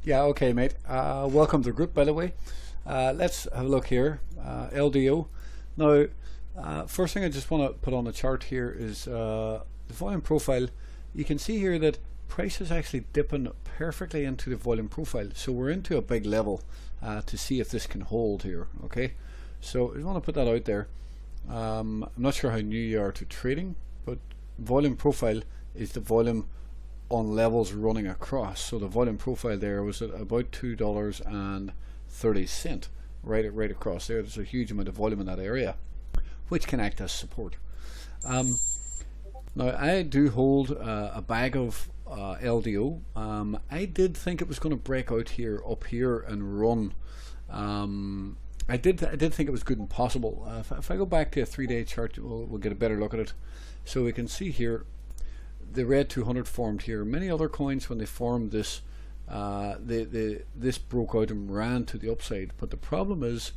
Yeah, okay, mate. Welcome to the group, by the way. Let's have a look here. LDO. Now, first thing I just want to put on the chart here is the volume profile. You can see here that price is actually dipping perfectly into the volume profile. So we're into a big level to see if this can hold here. Okay, so I just want to put that out there. I'm not sure how new you are to trading, but volume profile is the volume on levels running across. So the volume profile there was at about $2.30 right across there. There's a huge amount of volume in that area, which can act as support. Now I do hold a bag of LDO. I did think it was going to break out here, up here, and run. I did think it was good and possible. If I go back to a 3-day chart, we'll get a better look at it. So we can see here the red 200 formed here. Many other coins, when they formed this, this broke out and ran to the upside. But the problem is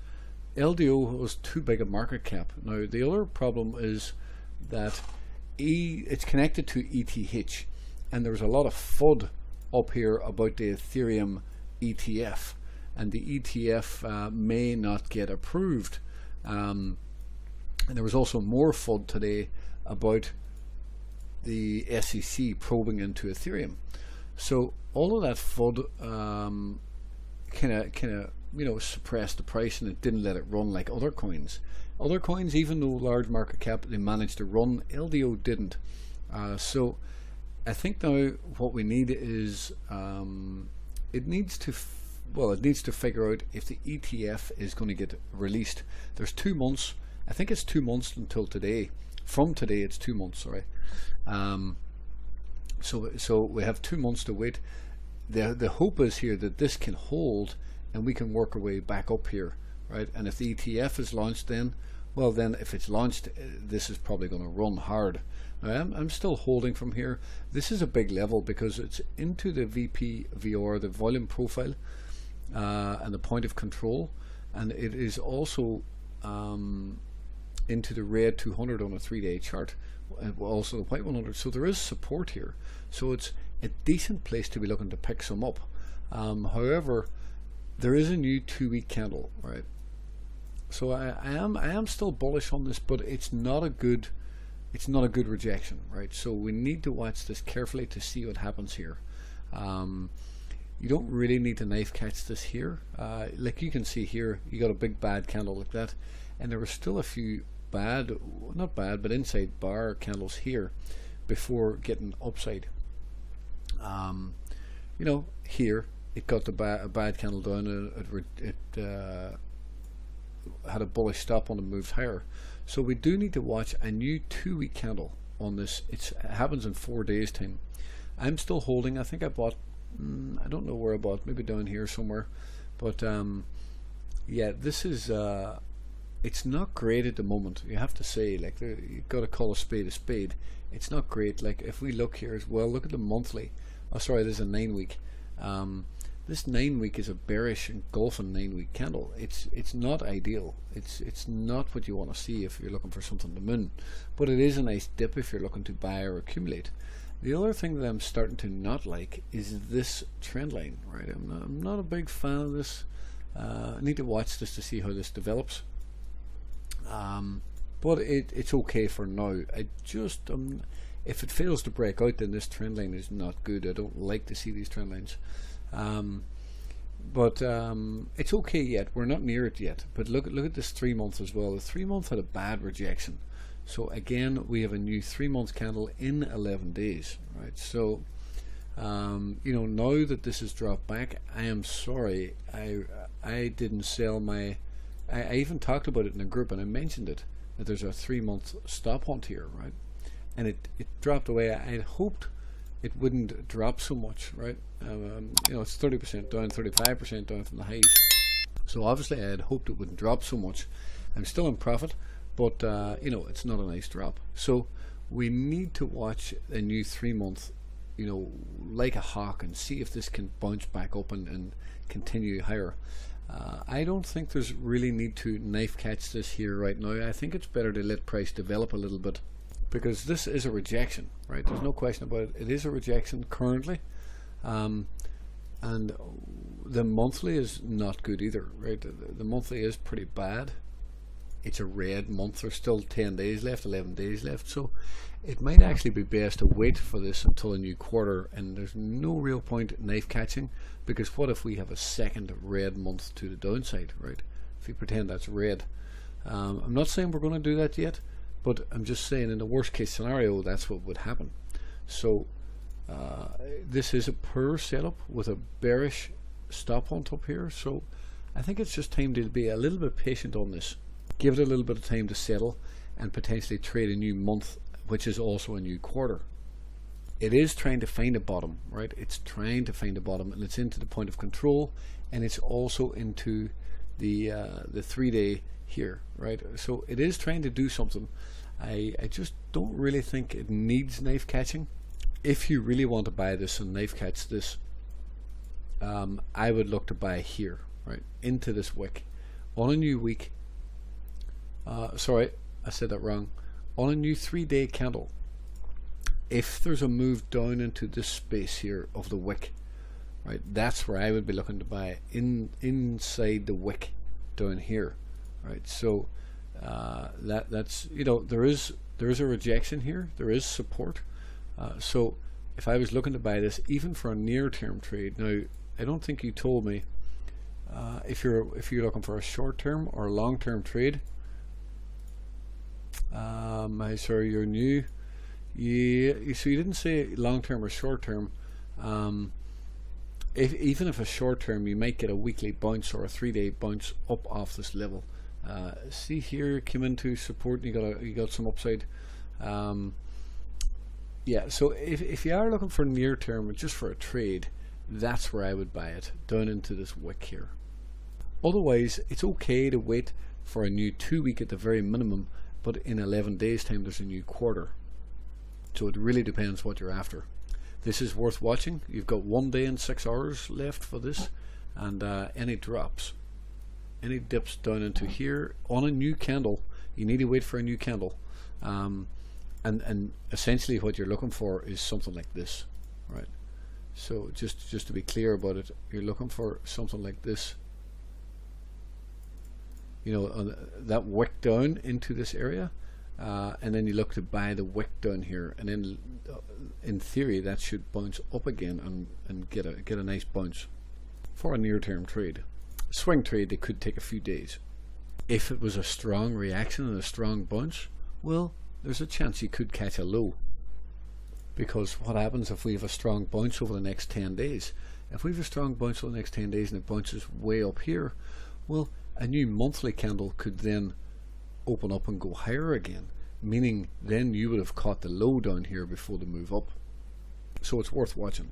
LDO was too big a market cap. Now the other problem is that it's connected to ETH, and there's a lot of FUD up here about the Ethereum ETF, and the ETF may not get approved. And there was also more FUD today about the SEC probing into Ethereum. So all of that FUD kind of suppressed the price, and it didn't let it run like other coins. Other coins, even though large market cap, they managed to run. LDO didn't. So I think now what we need is it needs to figure out if the ETF is going to get released. There's 2 months. I think it's 2 months until today. From today, it's 2 months. Sorry. So we have 2 months to wait. The hope is here that this can hold, and we can work our way back up here, right? And if the ETF is launched, then if it's launched, this is probably going to run hard. Now, I'm still holding from here. This is a big level because it's into the VPVR, the volume profile, and the point of control, and it is also into the red 200 on a 3-day chart, also the white 100. So there is support here. So it's a decent place to be looking to pick some up. However, there is a new 2-week candle, right? So I am still bullish on this, but it's not a good rejection, right? So we need to watch this carefully to see what happens here. You don't really need to knife catch this here. Like you can see here, you got a big bad candle like that, and there were still a few not bad, but inside bar candles here before getting upside. Here it got a bad candle down, and it had a bullish stop on and moved higher. So we do need to watch a new 2-week candle on this. It happens in 4 days time. I'm still holding. I think I bought, I don't know where I bought, maybe down here somewhere, but yeah, this is it's not great at the moment. You have to say, like, you've got to call a spade a spade. It's not great. Like, if we look here as well, look at the monthly. Oh, sorry, there's a 9-week. This 9-week is a bearish engulfing 9-week candle. It's not ideal. It's not what you want to see if you're looking for something to moon, but it is a nice dip if you're looking to buy or accumulate. The other thing that I'm starting to not like is this trend line, right? I'm not a big fan of this. I need to watch this to see how this develops. But it's okay for now. If it fails to break out, then this trend line is not good. I don't like to see these trend lines. But it's okay yet. We're not near it yet. But look at this 3 month as well. The 3 month had a bad rejection. So again, we have a new 3-month candle in 11 days, right? So now that this has dropped back, I am sorry. I didn't sell my. I even talked about it in a group, and I mentioned it, that there's a 3-month stop hunt here, right? And it dropped away. I had hoped it wouldn't drop so much, right? It's 30% down, 35% down from the highs. So obviously I had hoped it wouldn't drop so much. I'm still in profit, but it's not a nice drop. So we need to watch a new 3-month, like a hawk, and see if this can bounce back up and continue higher. I don't think there's really need to knife catch this here right now. I think it's better to let price develop a little bit, because this is a rejection, right? There's no question about it. It is a rejection currently. and the monthly is not good either, right? The monthly is pretty bad. It's a red month. There's still 10 days left, 11 days left, so it might actually be best to wait for this until a new quarter, and there's no real point in knife catching, because what if we have a second red month to the downside, right? If you pretend that's red. I'm not saying we're going to do that yet, but I'm just saying in the worst case scenario that's what would happen. So this is a poor setup with a bearish stop hunt up here, so I think it's just time to be a little bit patient on this. Give it a little bit of time to settle and potentially trade a new month, which is also a new quarter. It is trying to find a bottom, right? It's trying to find a bottom, and it's into the point of control, and it's also into the 3-day here, right? So it is trying to do something. I just don't really think it needs knife catching. If you really want to buy this and knife catch this, I would look to buy here, right, into this wick on a new week. Sorry, I said that wrong. On a new 3-day candle, if there's a move down into this space here of the wick, right, that's where I would be looking to buy inside the wick down here, right? So that's, you know, there is a rejection here, there is support. So if I was looking to buy this even for a near-term trade, now I don't think you told me if you're looking for a short-term or a long-term trade. Sorry, you're new. Yeah, so you didn't say long-term or short-term. Even if a short-term, you might get a weekly bounce or a 3-day bounce up off this level. See here, came into support and you got some upside. Yeah, so if you are looking for near term, just for a trade, that's where I would buy it, down into this wick here. Otherwise, it's okay to wait for a new 2-week at the very minimum, but in 11 days time there's a new quarter. So it really depends what you're after. This is worth watching. You've got 1 day and 6 hours left for this, and any drops, any dips down into here on a new candle, you need to wait for a new candle. And essentially what you're looking for is something like this, right? So just to be clear about it, you're looking for something like this, you know, on that wick down into this area, and then you look to buy the wick down here, and then in theory that should bounce up again and get a nice bounce for a near-term trade. Swing trade, it could take a few days. If it was a strong reaction and a strong bounce, well, there's a chance you could catch a low, because what happens if we have a strong bounce over the next 10 days? If we have a strong bounce over the next 10 days and it bounces way up here, well, a new monthly candle could then open up and go higher again, meaning then you would have caught the low down here before the move up. So it's worth watching.